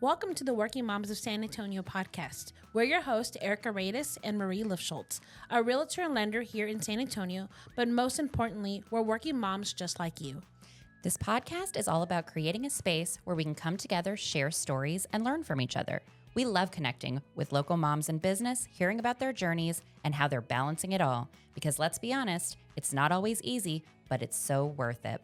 Welcome to the Working Moms of San Antonio podcast. We're your hosts, Erica Radis and Marie Lifschultz, a realtor and lender here in San Antonio, but most importantly, we're working moms just like you. This podcast is all about creating a space where we can come together, share stories, and learn from each other. We love connecting with local moms in business, hearing about their journeys, and how they're balancing it all. Because let's be honest, it's not always easy, but it's so worth it.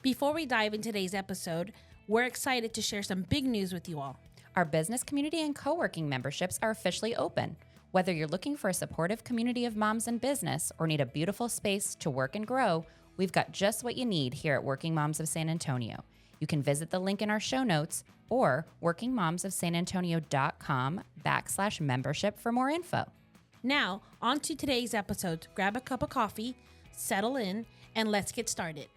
Before we dive into today's episode, we're excited to share some big news with you all. Our business community and co-working memberships are officially open. Whether you're looking for a supportive community of moms in business or need a beautiful space to work and grow, we've got just what you need here at Working Moms of San Antonio. You can visit the link in our show notes or workingmomsofsanantonio.com/membership for more info. Now, on to today's episode. Grab a cup of coffee, settle in, and let's get started.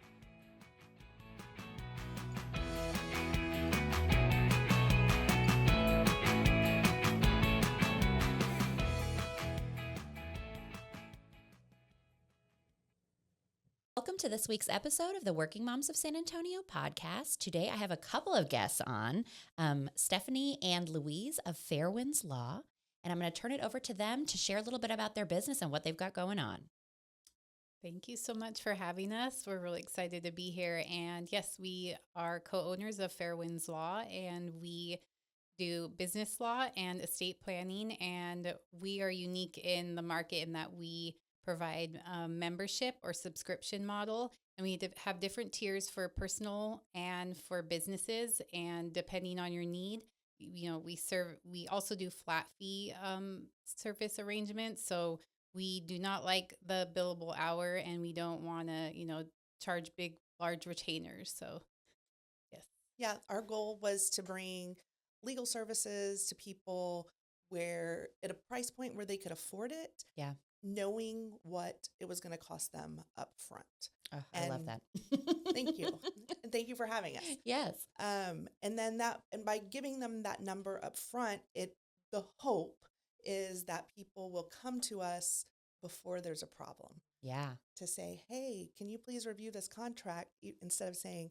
Welcome to this week's episode of the Working Moms of San Antonio podcast. Today I have a couple of guests on, Stephanie and Louyse of Fairwinds Law, and I'm going to turn it over to them to share a little bit about their business and what they've got going on. Thank you so much for having us. We're really excited to be here. And yes, we are co-owners of Fairwinds Law, and we do business law and estate planning. And we are unique in the market in that we provide membership or subscription model, and we have different tiers for personal and for businesses. And depending on your need, we also do flat fee service arrangements. So we do not like the billable hour, and we don't want to charge large retainers. So yes, yeah, our goal was to bring legal services to people where at a price point where they could afford it. Yeah. Knowing what it was going to cost them up front. Oh, I love that. Thank you. And thank you for having us. Yes. And by giving them that number up front, the hope is that people will come to us before there's a problem. Yeah. To say, hey, can you please review this contract? Instead of saying,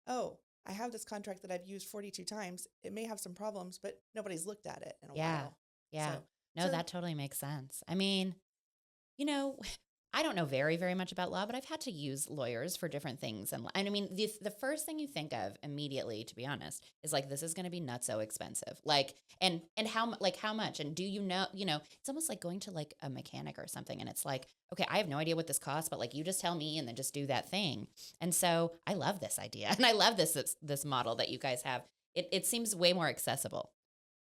oh, I have this contract that I've used 42 times. It may have some problems, but nobody's looked at it in a while. Yeah. So that totally makes sense. I mean, I don't know very, very much about law, but I've had to use lawyers for different things. And I mean, the first thing you think of immediately, to be honest, is like, this is going to be nutso expensive. Like, and how much? And do it's almost like going to like a mechanic or something. And it's like, okay, I have no idea what this costs, but like, you just tell me and then just do that thing. And so I love this idea. And I love this model that you guys have. It seems way more accessible.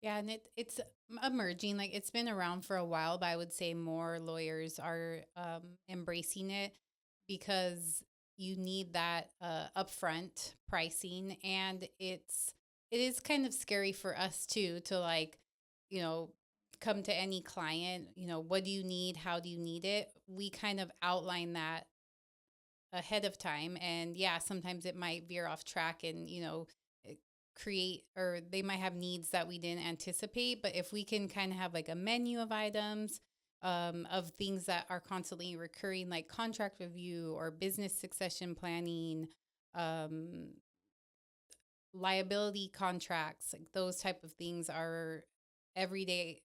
Yeah, and it's emerging. Like, it's been around for a while, but I would say more lawyers are embracing it because you need that upfront pricing, and it is kind of scary for us too to come to any client. What do you need? How do you need it? We kind of outline that ahead of time, and yeah, sometimes it might veer off track, and they might have needs that we didn't anticipate. But if we can kind of have like a menu of items, of things that are constantly recurring, like contract review or business succession planning, liability contracts, like those type of things are everyday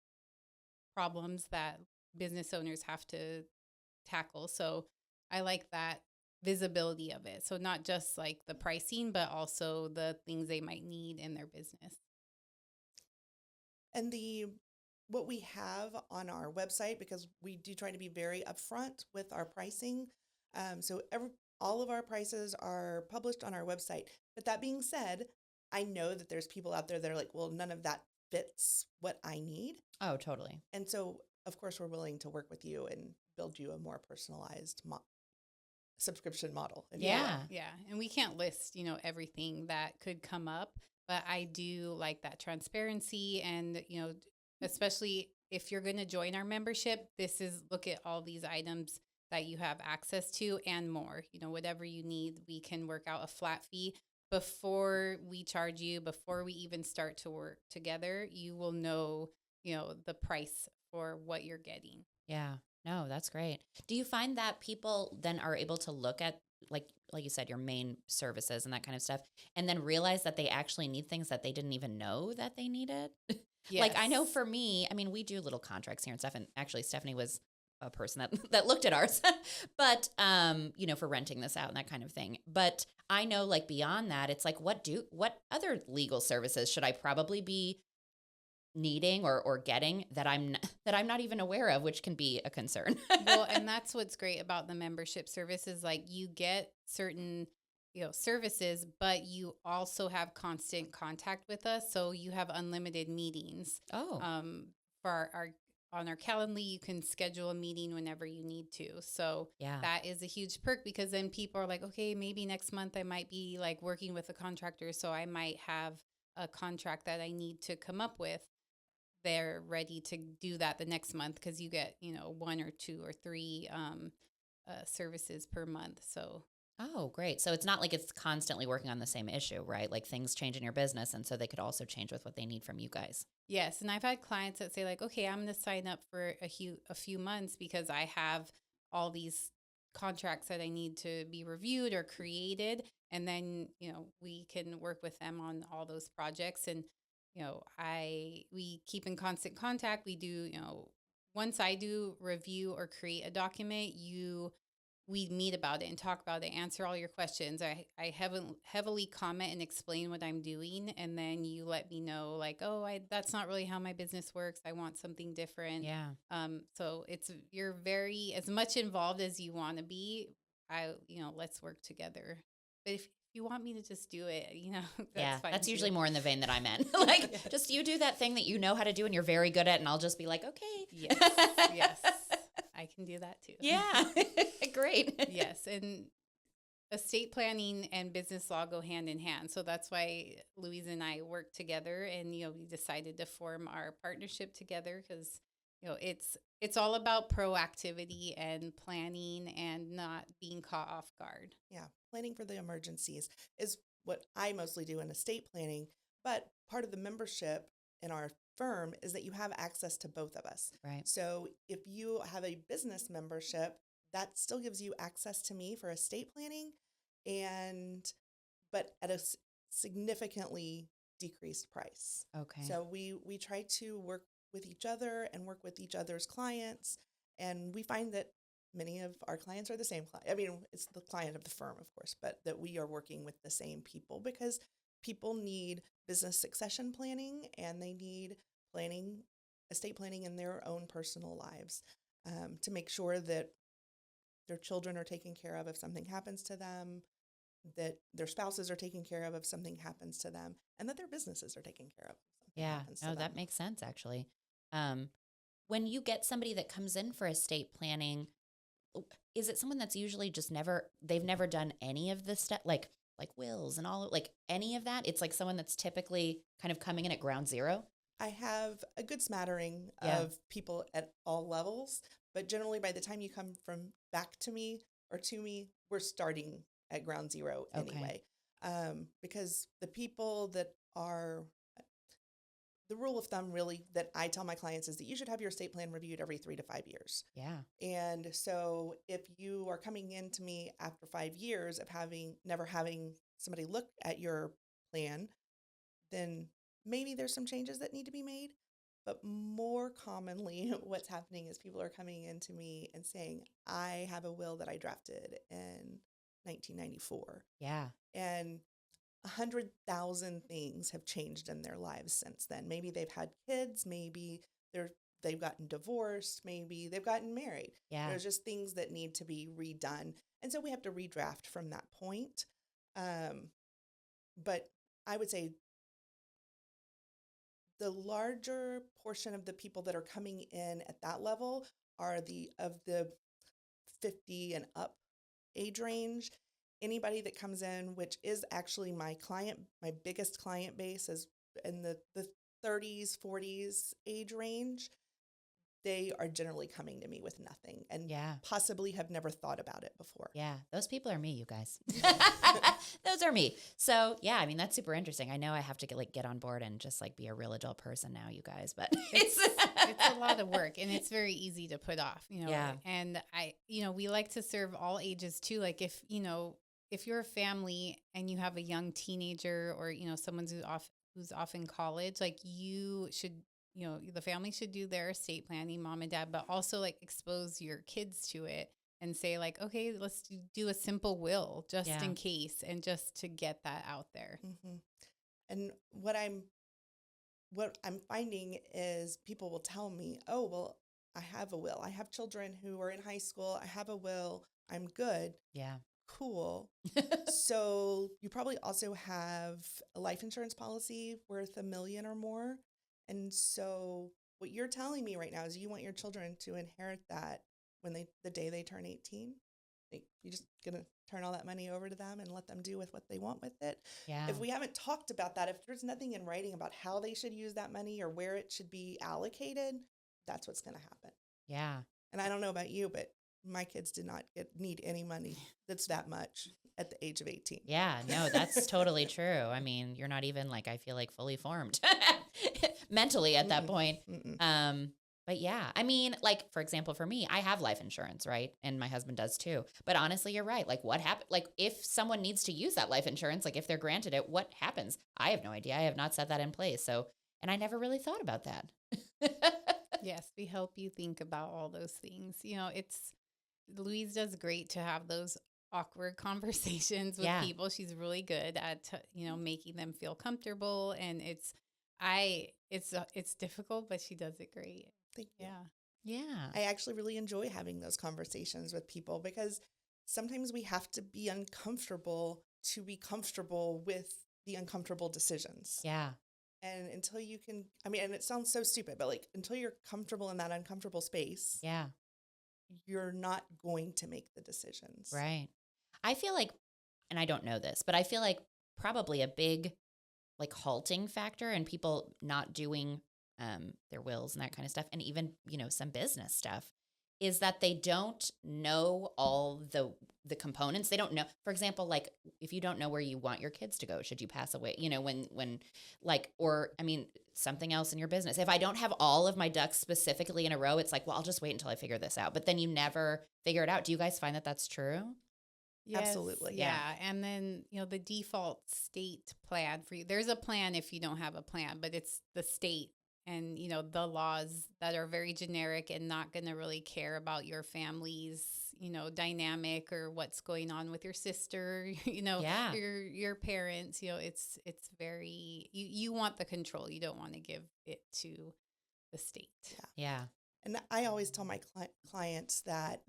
problems that business owners have to tackle. So I like that visibility of it. So not just like the pricing, but also the things they might need in their business. And what we have on our website, because we do try to be very upfront with our pricing. So all of our prices are published on our website. But that being said, I know that there's people out there that are like, well, none of that fits what I need. Oh, totally. And so, of course, we're willing to work with you and build you a more personalized subscription model. Yeah. And we can't list, everything that could come up, but I do like that transparency. And, especially if you're going to join our membership, look at all these items that you have access to and more. Whatever you need, we can work out a flat fee before we charge you. Before we even start to work together, you will know, the price for what you're getting. Yeah. No, that's great. Do you find that people then are able to look at, like, like you said, your main services and that kind of stuff, and then realize that they actually need things that they didn't even know that they needed. Like, I know for me, I mean, we do little contracts here and stuff. And actually, Stephanie was a person that looked at ours, but, for renting this out and that kind of thing. But I know, like, beyond that, it's like, what other legal services should I probably be needing or getting that I'm not even aware of, which can be a concern. Well, and that's what's great about the membership services. Like, you get certain services, but you also have constant contact with us. So you have unlimited meetings. Oh, For on our Calendly, you can schedule a meeting whenever you need to. So yeah, that is a huge perk, because then people are like, okay, maybe next month I might be like working with a contractor. So I might have a contract that I need to come up with. They're ready to do that the next month, because you get, 1 or 2 or 3 services per month. So oh, great. So it's not like it's constantly working on the same issue, right? Like, things change in your business, and so they could also change with what they need from you guys. yes, and I've had clients that say like, okay, I'm going to sign up for a few months because I have all these contracts that I need to be reviewed or created, and then we can work with them on all those projects. And we keep in constant contact. We do once I do review or create a document, we meet about it and talk about it, answer all your questions. I heavily comment and explain what I'm doing, and then you let me know, like, oh, that's not really how my business works. I want something different. Yeah. So you're very as much involved as you want to be. Let's work together. But if you want me to just do it, that's fine. That's too. usually more in the vein that I'm in. Like, just you do that thing that you know how to do and you're very good at, and I'll just be like, okay. Yes. I can do that too. Yeah. Great. Yes. And estate planning and business law go hand in hand. So that's why Louyse and I work together, and, we decided to form our partnership together, because, it's all about proactivity and planning and not being caught off guard. Yeah, planning for the emergencies is what I mostly do in estate planning, but part of the membership in our firm is that you have access to both of us. Right. So if you have a business membership, that still gives you access to me for estate planning, but at a significantly decreased price. Okay. So we try to work with each other and work with each other's clients, and we find that many of our clients are the same client. I mean, it's the client of the firm, of course, but that we are working with the same people, because people need business succession planning, and they need estate planning in their own personal lives, to make sure that their children are taken care of if something happens to them, that their spouses are taken care of if something happens to them, and that their businesses are taken care of if something happens to them. That makes sense, actually. When you get somebody that comes in for estate planning, is it someone that's usually just they've never done any of this stuff, like wills and all, like any of that? It's like someone that's typically kind of coming in at ground zero? I have a good smattering of people at all levels, but generally by the time you come back to me, we're starting at ground zero anyway. Because the people that are, the rule of thumb really that I tell my clients is that you should have your estate plan reviewed every 3 to 5 years. Yeah. And so if you are coming in to me after 5 years of never having somebody look at your plan, then maybe there's some changes that need to be made. But more commonly, what's happening is people are coming into me and saying, I have a will that I drafted in 1994. Yeah. And 100,000 things have changed in their lives since then. Maybe they've had kids, maybe they've gotten divorced, maybe they've gotten married. Yeah. There's just things that need to be redone. And so we have to redraft from that point. But I would say the larger portion of the people that are coming in at that level are of the 50 and up age range. Anybody that comes in, which is actually my biggest client base, is in the 30s, 40s age range, they are generally coming to me with nothing and possibly have never thought about it before. Yeah, those people are me, you guys. Those are me. So yeah, I mean, that's super interesting. I know I have to get on board and just be a real adult person now, you guys, but it's a lot of work, and it's very easy to put off, Yeah. And we like to serve all ages too. Like if if you're a family and you have a young teenager or, someone who's off in college, like you should, the family should do their estate planning, mom and dad, but also like expose your kids to it and say like, okay, let's do a simple will just in case, and just to get that out there. Mm-hmm. And what I'm finding is people will tell me, oh, well, I have a will. I have children who are in high school. I have a will. I'm good. Yeah. Cool. So you probably also have a life insurance policy worth $1 million or more. And so what you're telling me right now is you want your children to inherit that when the day they turn 18. You're just going to turn all that money over to them and let them do with what they want with it. Yeah. If we haven't talked about that, if there's nothing in writing about how they should use that money or where it should be allocated, that's what's going to happen. Yeah. And I don't know about you, but my kids did not need any money that's that much at the age of 18. Yeah, no, that's totally true. I mean, you're not even like, I feel like fully formed mentally at that point. But yeah, I mean, like, for example, for me, I have life insurance, right? And my husband does too. But honestly, you're right. Like what happened? Like if someone needs to use that life insurance, like if they're granted it, what happens? I have no idea. I have not set that in place. So, and I never really thought about that. Yes, we help you think about all those things. Louyse does great to have those awkward conversations with people. She's really good at, making them feel comfortable. And it's difficult, but she does it great. Thank you. Yeah. I actually really enjoy having those conversations with people because sometimes we have to be uncomfortable to be comfortable with the uncomfortable decisions. Yeah. And until you can, and it sounds so stupid, but like until you're comfortable in that uncomfortable space, you're not going to make the decisions. Right. I feel like, and I don't know this, but I feel like probably a big like halting factor in people not doing their wills and that kind of stuff, and even, some business stuff, is that they don't know all the components. They don't know, for example, like if you don't know where you want your kids to go, should you pass away, when like, or something else in your business. If I don't have all of my ducks specifically in a row, it's like, well, I'll just wait until I figure this out. But then you never figure it out. Do you guys find that that's true? Yes, absolutely. Yeah. And then, the default state plan for you, there's a plan if you don't have a plan, but it's the state and, the laws that are very generic and not going to really care about your family's, dynamic or what's going on with your sister, your parents, it's very, you want the control. You don't want to give it to the state. Yeah. And I always tell my clients that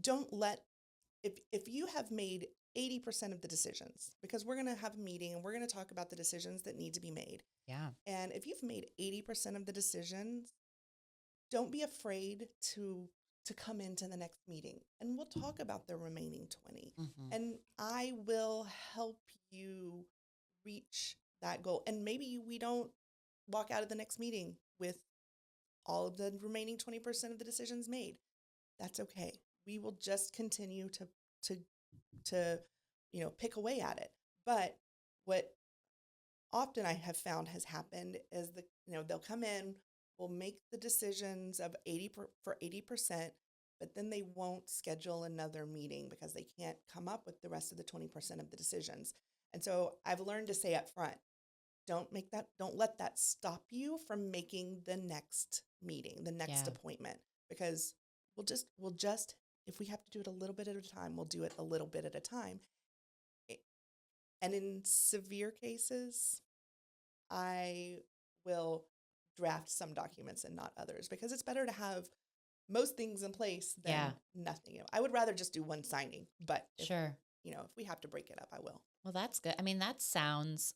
don't let, if you have made 80% of the decisions, because we're going to have a meeting and we're going to talk about the decisions that need to be made. Yeah. And if you've made 80% of the decisions, don't be afraid to come into the next meeting and we'll talk about the remaining 20. Mm-hmm. And I will help you reach that goal. And maybe we don't walk out of the next meeting with all of the remaining 20% of the decisions made. That's okay. We will just continue to pick away at it. But what often I have found has happened is they'll come in, we'll make the decisions of 80%, but then they won't schedule another meeting because they can't come up with the rest of the 20% of the decisions. And so I've learned to say up front, don't let that stop you from making the next meeting, the next appointment, because we'll just, if we have to do it a little bit at a time, we'll do it a little bit at a time. And in severe cases, I will draft some documents and not others because it's better to have most things in place than nothing. I would rather just do one signing, but if we have to break it up, I will. Well, that's good. that sounds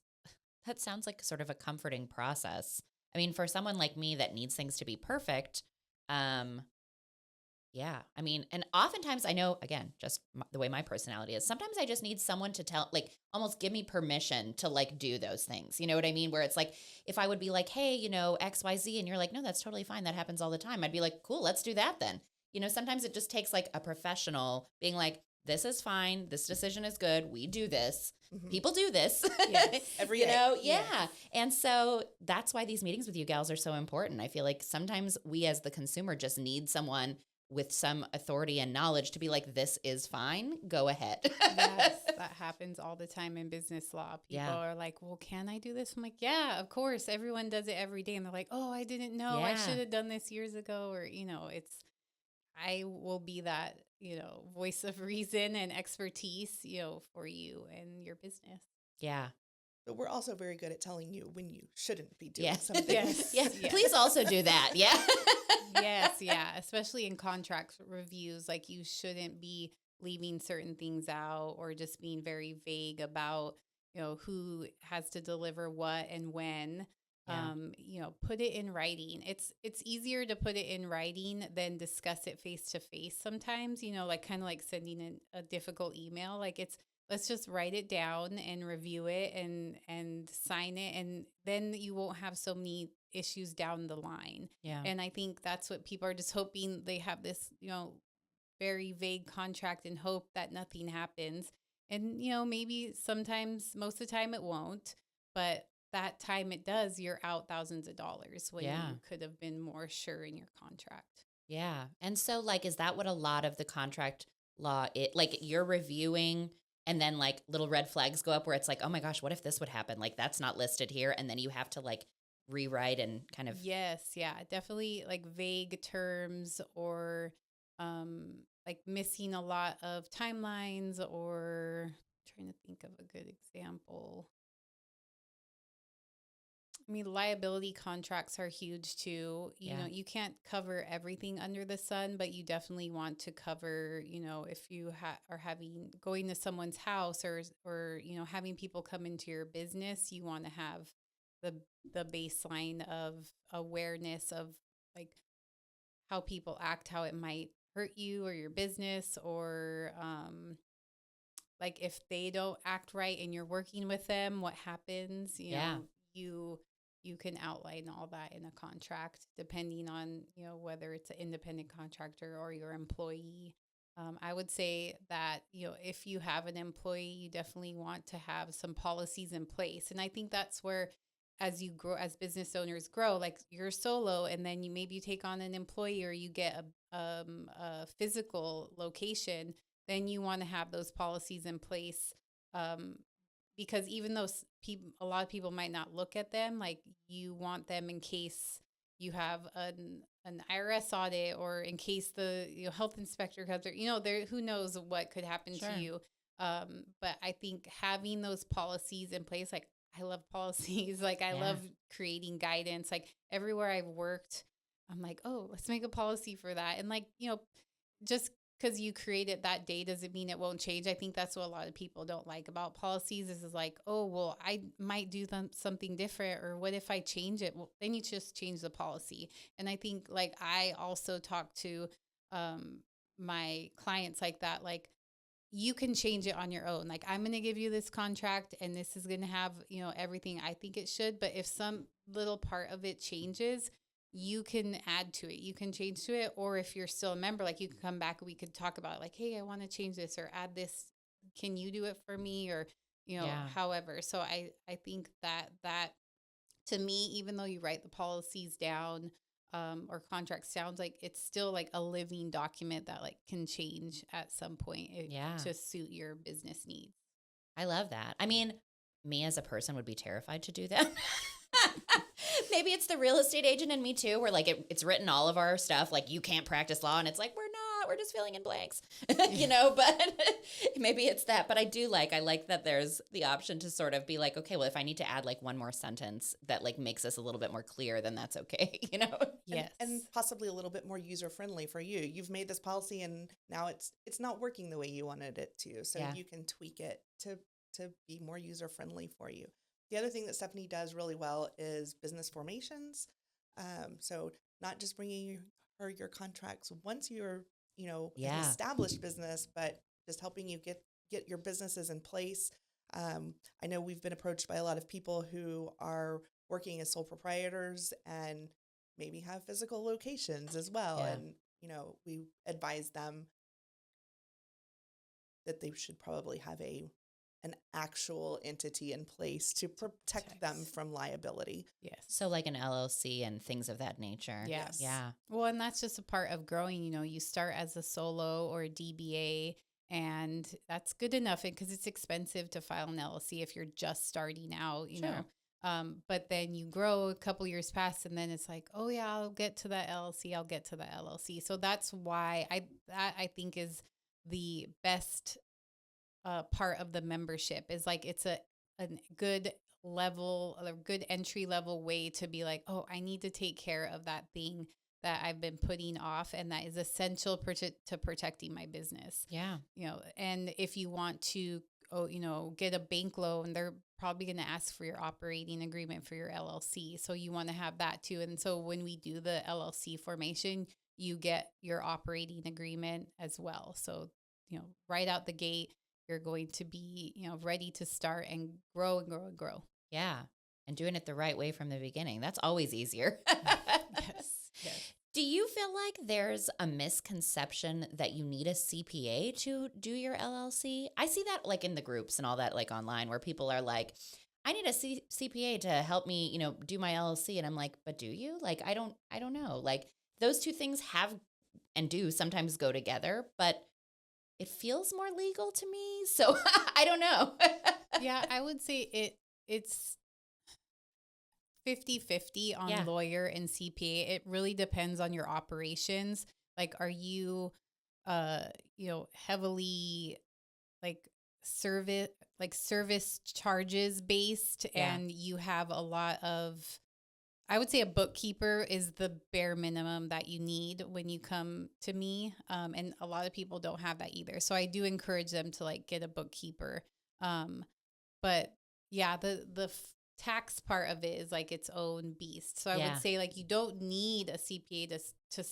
like sort of a comforting process. For someone like me that needs things to be perfect, and oftentimes I know, again, just the way my personality is, sometimes I just need someone to tell, like, almost give me permission to, like, do those things. You know what I mean? Where it's like, if I would be like, hey, X, Y, Z, and you're like, no, that's totally fine. That happens all the time. I'd be like, cool, let's do that then. Sometimes it just takes, like, a professional being like, this is fine. This decision is good. We do this. Mm-hmm. People do this. Yes, every day. Yeah. And so that's why these meetings with you gals are so important. I feel like sometimes we as the consumer just need someone with some authority and knowledge to be like, this is fine, go ahead. Yes, that happens all the time in business law. People Yeah. are like, well, can I do this? I'm like, yeah, of course. Everyone does it every day. And they're like, oh, I didn't know. I Yeah. should have done this years ago. Or, I will be that, voice of reason and expertise, for you and your business. Yeah. But we're also very good at telling you when you shouldn't be doing Yeah. something. Yes. Yeah. Yes. Please also do that. Yeah. Yes, yeah, especially in contract reviews, like you shouldn't be leaving certain things out or just being very vague about, who has to deliver what and when. Yeah. Put it in writing. It's easier to put it in writing than discuss it face to face sometimes, like kind of like sending a difficult email. Like let's just write it down and review it and sign it, and then you won't have so many issues down the line. Yeah. And I think that's what people are just hoping. They have this, very vague contract and hope that nothing happens. And, maybe sometimes, most of the time it won't, but that time it does, you're out thousands of dollars when Yeah. you could have been more sure in your contract. Yeah. And so like, is that what a lot of the contract law, like you're reviewing and then like little red flags go up where it's like, oh my gosh, what if this would happen? Like that's not listed here. And then you have to like rewrite and kind of. Yes. Yeah, definitely like vague terms or like missing a lot of timelines, or trying to think of a good example. I mean, liability contracts are huge too. You can't cover everything under the sun, but you definitely want to cover, if you are going to someone's house or having people come into your business, you want to have the baseline of awareness of like how people act, how it might hurt you or your business, or like if they don't act right and you're working with them, what happens? You can outline all that in a contract, depending on, whether it's an independent contractor or your employee. I would say that, if you have an employee, you definitely want to have some policies in place. And I think that's where, as you grow, as business owners grow, like you're solo and then you take on an employee or you get a physical location, then you want to have those policies in place. Because even though a lot of people might not look at them, like you want them in case you have an IRS audit, or in case the health inspector comes, or there, who knows what could happen Sure. to you. But I think having those policies in place, like I love policies, like I love creating guidance. Like everywhere I've worked, I'm like, oh, let's make a policy for that. And like, just because you create it that day doesn't mean it won't change. I think that's what a lot of people don't like about policies is like, oh, well, I might do something different. Or what if I change it? Well, then you just change the policy. And I think like I also talk to my clients like that, like you can change it on your own. Like I'm going to give you this contract and this is going to have, everything I think it should. But if some little part of it changes, you can add to it, you can change to it. Or if you're still a member, like you can come back and we could talk about it, like, hey, I want to change this or add this. Can you do it for me? Or, however. So I think that to me, even though you write the policies down or contracts, sounds like it's still like a living document that like can change at some point to suit your business needs. I love that. I mean, me as a person would be terrified to do that. Maybe it's the real estate agent in me too, where like it's written all of our stuff, like you can't practice law, and it's like, we're just filling in blanks, but maybe it's that. But I like that there's the option to sort of be like, okay, well, if I need to add like one more sentence that like makes us a little bit more clear, then that's okay, Yes. And possibly a little bit more user-friendly for you. You've made this policy and now it's not working the way you wanted it to. So you can tweak it to be more user-friendly for you. The other thing that Stephanie does really well is business formations. So not just bringing her your contracts once you're, an established business, but just helping you get your businesses in place. I know we've been approached by a lot of people who are working as sole proprietors and maybe have physical locations as well. Yeah. And, we advise them that they should probably have a an actual entity in place to protect them from liability. Yes. So like an LLC and things of that nature. Yes. Yeah. Well, and that's just a part of growing. You start as a solo or a DBA, and that's good enough because it's expensive to file an LLC if you're just starting out, you know. But then you grow, a couple years pass, and then it's like, oh yeah, I'll get to that LLC. I'll get to the LLC. So that's why I think is the best part of the membership is like it's a good level, a good entry level way to be like, oh, I need to take care of that thing that I've been putting off and that is essential to protecting my business. Yeah. And if you want to, get a bank loan, they're probably going to ask for your operating agreement for your LLC. So you want to have that too. And so when we do the LLC formation, you get your operating agreement as well. So, right out the gate, you're going to be, ready to start and grow and grow and grow. Yeah. And doing it the right way from the beginning. That's always easier. Yes. Do you feel like there's a misconception that you need a CPA to do your LLC? I see that like in the groups and all that, like online, where people are like, I need a CPA to help me, do my LLC. And I'm like, but do you? Like, I don't know. Like those two things have and do sometimes go together, but it feels more legal to me. So I don't know. Yeah, I would say it's 50-50 on lawyer and CPA. It really depends on your operations. Like, are you, heavily service charges based, and you have a lot of, I would say a bookkeeper is the bare minimum that you need when you come to me. And a lot of people don't have that either. So I do encourage them to get a bookkeeper. But yeah, the tax part of it is its own beast. So I would say you don't need a CPA to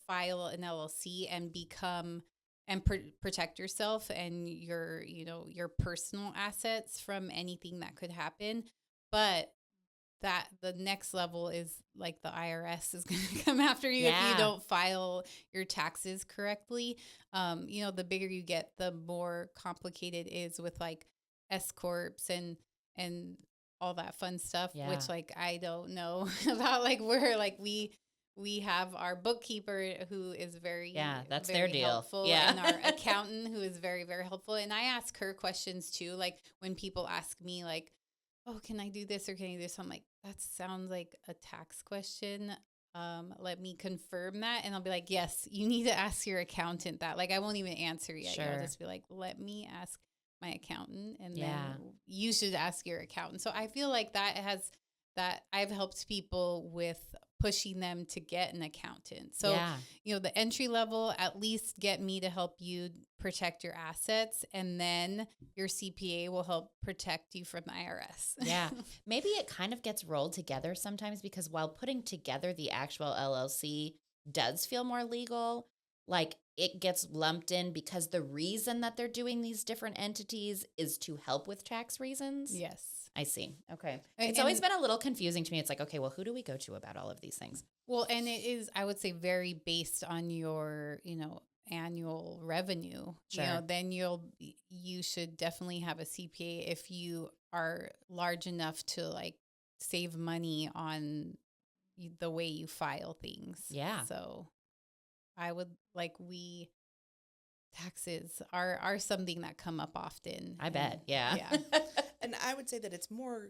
file an LLC and become and protect yourself and your personal assets from anything that could happen. But that the next level is the IRS is going to come after you if you don't file your taxes correctly. The bigger you get, the more complicated it is with S corps and all that fun stuff, which I don't know about. Where we have our bookkeeper who is very that's very their deal. Helpful, and our accountant who is very, very helpful. And I ask her questions too. When people ask me oh, can I do this or can I do this? I'm like, that sounds like a tax question. Let me confirm that. And I'll be like, yes, you need to ask your accountant that. I won't even answer yet. Sure. I'll just be like, let me ask my accountant, and then you should ask your accountant. So I feel that I've helped people with pushing them to get an accountant. So, the entry level, at least get me to help you protect your assets, and then your CPA will help protect you from the IRS. Yeah. Maybe it kind of gets rolled together sometimes, because while putting together the actual LLC does feel more legal, it gets lumped in because the reason that they're doing these different entities is to help with tax reasons. Yes. I see. Okay. It's always been a little confusing to me. It's okay, well, who do we go to about all of these things? Well, and it is, I would say, very based on your, annual revenue. Sure. Then you should definitely have a CPA if you are large enough to save money on the way you file things. Yeah. So I would taxes are something that come up often. I bet. Yeah. Yeah. And I would say that it's more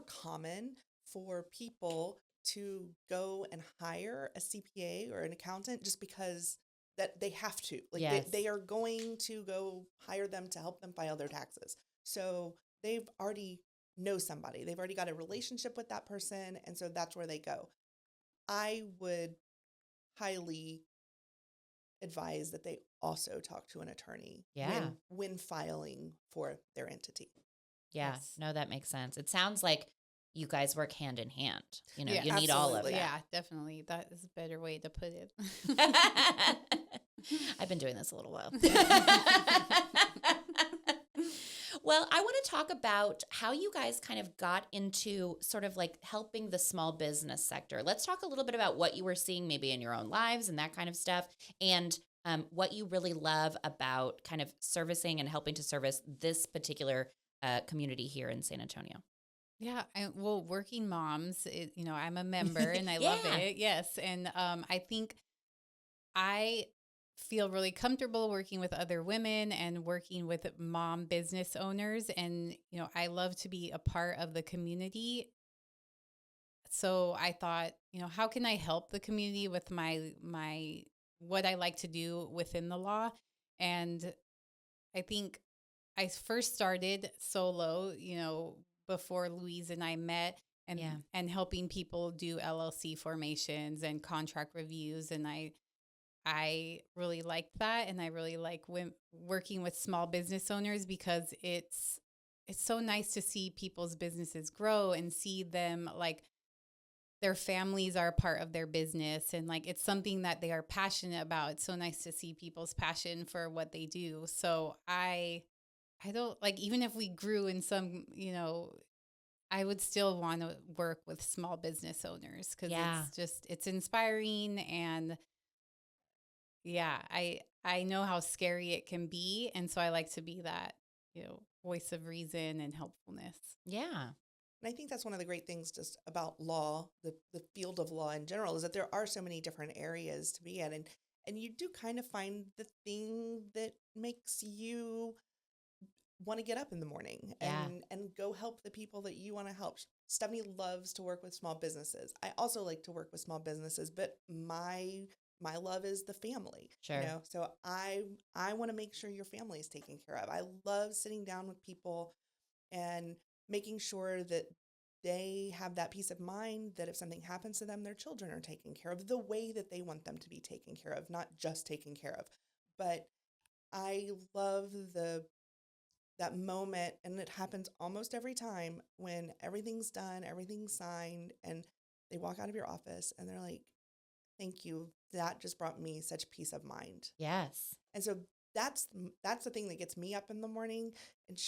common for people to go and hire a CPA or an accountant just because that they have to. They are going to go hire them to help them file their taxes. So they've already know somebody. They've already got a relationship with that person, and so that's where they go. I would highly advise that they also talk to an attorney when filing for their entity. Yeah, Yes. No, that makes sense. It sounds like you guys work hand in hand. You need absolutely. all of that. Yeah, definitely. That is a better way to put it. I've been doing this a little while. Well, I want to talk about how you guys kind of got into sort of helping the small business sector. Let's talk a little bit about what you were seeing maybe in your own lives and that kind of stuff, and what you really love about kind of servicing and helping to service this particular community here in San Antonio? Yeah, well, working moms, I'm a member and I love Yeah. it. Yes, and I think I feel really comfortable working with other women and working with mom business owners, and I love to be a part of the community. So I thought, how can I help the community with my what I like to do within the law? And I think I first started solo, before Louyse and I met, Yeah. and helping people do LLC formations and contract reviews, and I really liked that, and I really like working with small business owners because it's so nice to see people's businesses grow and see them, like, their families are a part of their business, and like it's something that they are passionate about. It's so nice to see people's passion for what they do. So I don't, like, even if we grew in some, I would still want to work with small business owners because Yeah. it's inspiring. And yeah, I know how scary it can be. And so I like to be that, voice of reason and helpfulness. Yeah. And I think that's one of the great things just about law, the field of law in general, is that there are so many different areas to be in. And you do kind of find the thing that makes you want to get up in the morning Yeah. and go help the people that you want to help. Stephanie loves to work with small businesses. I also like to work with small businesses, but my love is the family. Sure. So I want to make sure your family is taken care of. I love sitting down with people and making sure that they have that peace of mind that if something happens to them, their children are taken care of the way that they want them to be taken care of, not just taken care of. But I love that moment, and it happens almost every time when everything's done, everything's signed, and they walk out of your office and they're like, "Thank you. That just brought me such peace of mind." Yes. And so that's the thing that gets me up in the morning. And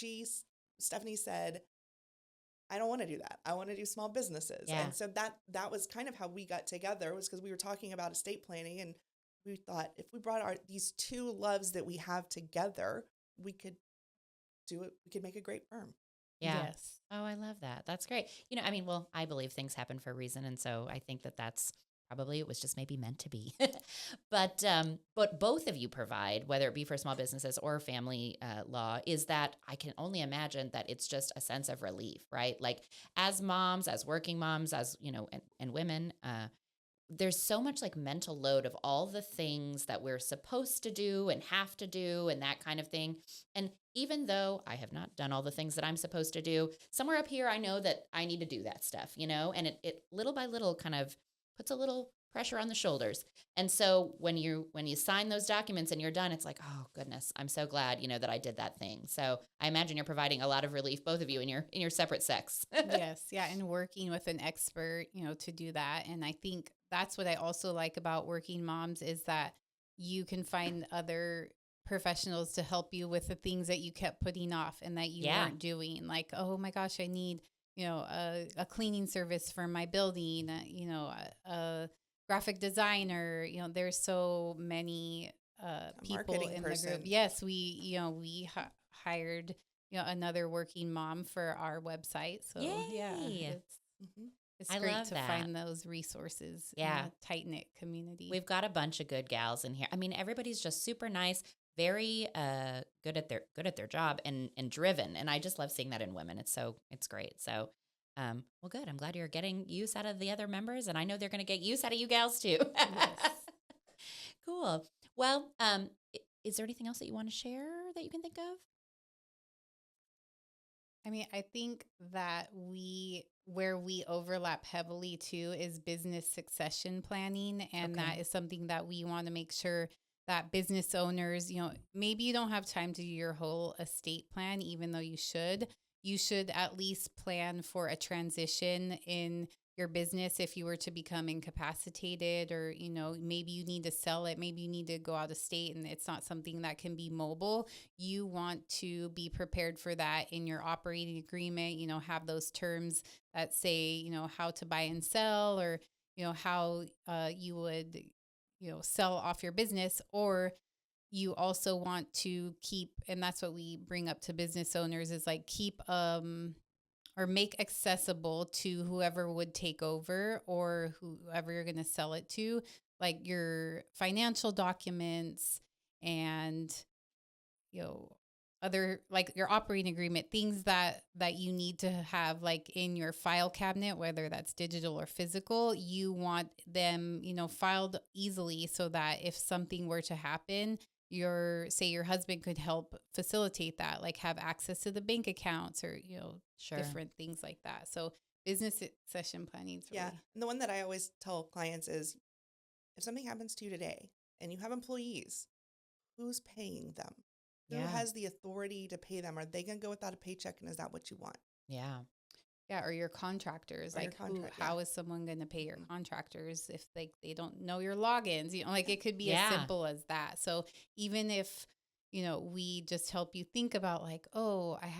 Stephanie said, I don't want to do that. I want to do small businesses. Yeah. And so that was kind of how we got together, was because we were talking about estate planning, and we thought if we brought these two loves that we have together, we could do it. We could make a great firm. Yeah. Yes. Oh, I love that. That's great. Well, I believe things happen for a reason. And so I think that that's probably, it was just maybe meant to be. But both of you provide, whether it be for small businesses or family law, is that I can only imagine that it's just a sense of relief, right? Like as moms, as working moms, as, and women, there's so much like mental load of all the things that we're supposed to do and have to do and that kind of thing. And even though I have not done all the things that I'm supposed to do, somewhere up here, I know that I need to do that stuff, and it little by little kind of puts a little pressure on the shoulders. And so when you sign those documents and you're done, it's like, oh goodness, I'm so glad, that I did that thing. So I imagine you're providing a lot of relief, both of you in your separate sex. Yes. Yeah. And working with an expert, to do that. And I think that's what I also like about working moms is that you can find other professionals to help you with the things that you kept putting off and that you Yeah. weren't doing. Like, oh my gosh, I need, a cleaning service for my building, a graphic designer. There's so many people marketing in person. the group. Yes, we hired another working mom for our website. So yeah, Yay. Mhm. it's I great love to that. find those resources Yeah. in a tight knit community. We've got a bunch of good gals in here. I mean, everybody's just super nice, very good at their job and driven. And I just love seeing that in women. It's great. So, well, good. I'm glad you're getting use out of the other members, and I know they're going to get use out of you gals too. Yes. Cool. Well, is there anything else that you want to share that you can think of? I mean, I think that where we overlap heavily too is business succession planning. And Okay. that is something that we want to make sure that business owners, maybe you don't have time to do your whole estate plan, even though you should. You should at least plan for a transition in your business if you were to become incapacitated, or, maybe you need to sell it. Maybe you need to go out of state and it's not something that can be mobile. You want to be prepared for that in your operating agreement, have those terms that say, how to buy and sell, or, how you would, sell off your business, or you also want to keep, and that's what we bring up to business owners, is like keep or make accessible to whoever would take over or whoever you're going to sell it to, like your financial documents and, other, like your operating agreement, things that you need to have like in your file cabinet, whether that's digital or physical. You want them, filed easily so that if something were to happen, your husband could help facilitate that, like have access to the bank accounts or, Sure. different things like that. So business succession planning is really. Yeah. And the one that I always tell clients is, if something happens to you today and you have employees, who's paying them? Who has the authority to pay them? Are they going to go without a paycheck? And is that what you want? Yeah. Yeah, or your contractors. Like, how is someone going to pay your contractors if they don't know your logins? Like it could be as simple as that. So even if, we just help you think about like, oh, I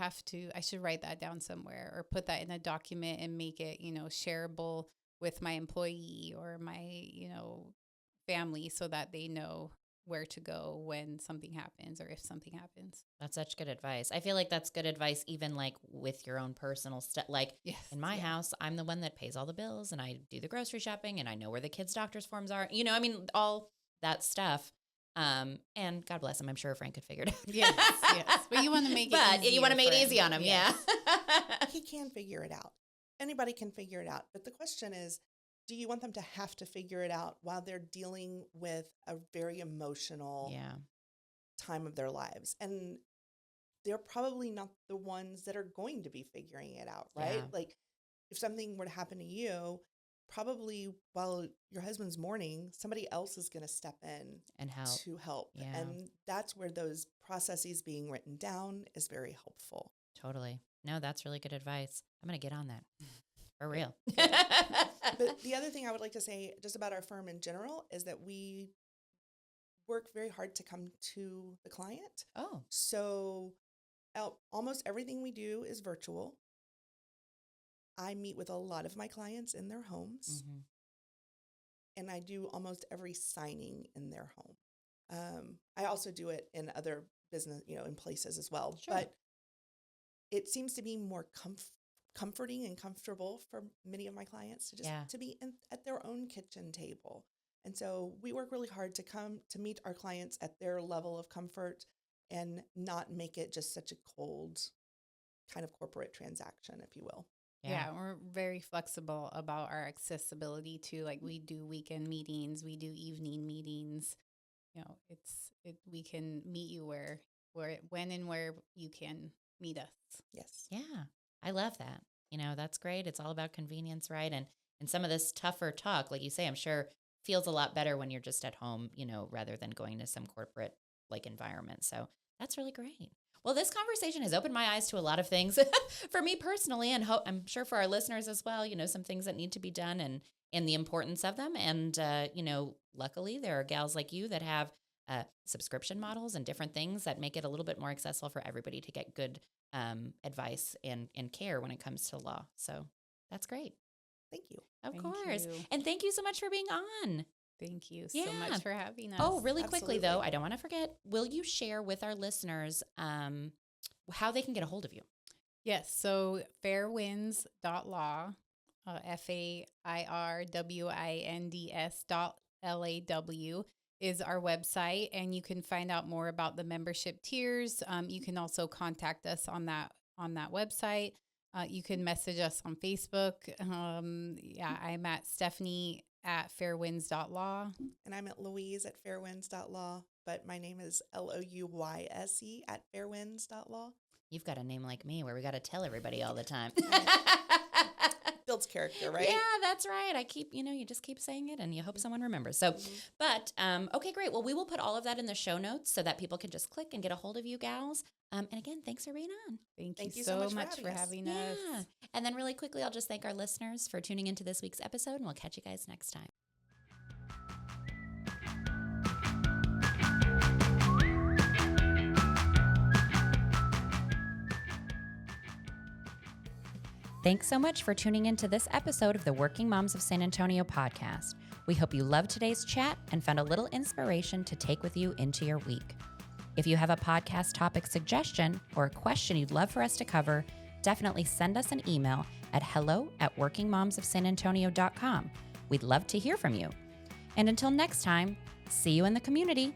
should write that down somewhere or put that in a document and make it, shareable with my employee or my, family so that they know where to go when something happens or if something happens. That's such good advice. I feel like that's good advice even like with your own personal stuff. Like in my house, I'm the one that pays all the bills and I do the grocery shopping and I know where the kids' doctor's forms are. All that stuff. And God bless him. I'm sure Frank could figure it out. Yes. But you want to make it easy. But you want to make it easy on him. Yeah. He can figure it out. Anybody can figure it out. But the question is, do you want them to have to figure it out while they're dealing with a very emotional time of their lives? And they're probably not the ones that are going to be figuring it out, right? Yeah. Like if something were to happen to you, probably while your husband's mourning, somebody else is going to step in and help. Yeah. And that's where those processes being written down is very helpful. Totally. No, that's really good advice. I'm going to get on that. For real. But the other thing I would like to say just about our firm in general is that we work very hard to come to the client. Oh. So almost everything we do is virtual. I meet with a lot of my clients in their homes. Mm-hmm. And I do almost every signing in their home. I also do it in other business, in places as well. Sure. But it seems to be more comforting and comfortable for many of my clients to just to be at their own kitchen table. And so we work really hard to meet our clients at their level of comfort and not make it just such a cold kind of corporate transaction, if you will. Yeah, we're very flexible about our accessibility to, like, we do weekend meetings, we do evening meetings. We can meet you when and where you can meet us. Yes. Yeah. I love that. That's great. It's all about convenience, right? And some of this tougher talk, like you say, I'm sure feels a lot better when you're just at home, rather than going to some corporate like environment. So that's really great. Well, this conversation has opened my eyes to a lot of things for me personally, and I'm sure for our listeners as well, some things that need to be done and the importance of them. And, luckily there are gals like you that have subscription models and different things that make it a little bit more accessible for everybody to get good advice and care when it comes to law. So that's great. Thank you. Of course. And thank you so much for being on. Thank you so much for having us. Oh, really quickly though, I don't want to forget, will you share with our listeners how they can get a hold of you? Yes. So fairwinds.law, FAIRWINDS.LAW is our website, and you can find out more about the membership tiers. You can also contact us on that website. You can message us on Facebook. I'm at Stephanie at fairwinds.law. And I'm at Louyse at fairwinds.law, but my name is Louyse at fairwinds.law. You've got a name like me where we got to tell everybody all the time. Builds character, right? Yeah, that's right. I keep, you just keep saying it and you hope someone remembers. So, but, okay, great. Well, we will put all of that in the show notes so that people can just click and get a hold of you gals. And again, thanks for being on. Thank you so much for having us. Yeah. And then really quickly, I'll just thank our listeners for tuning into this week's episode, and we'll catch you guys next time. Thanks so much for tuning into this episode of the Working Moms of San Antonio podcast. We hope you loved today's chat and found a little inspiration to take with you into your week. If you have a podcast topic suggestion or a question you'd love for us to cover, definitely send us an email at hello@workingmomsofsanantonio.com. We'd love to hear from you. And until next time, see you in the community.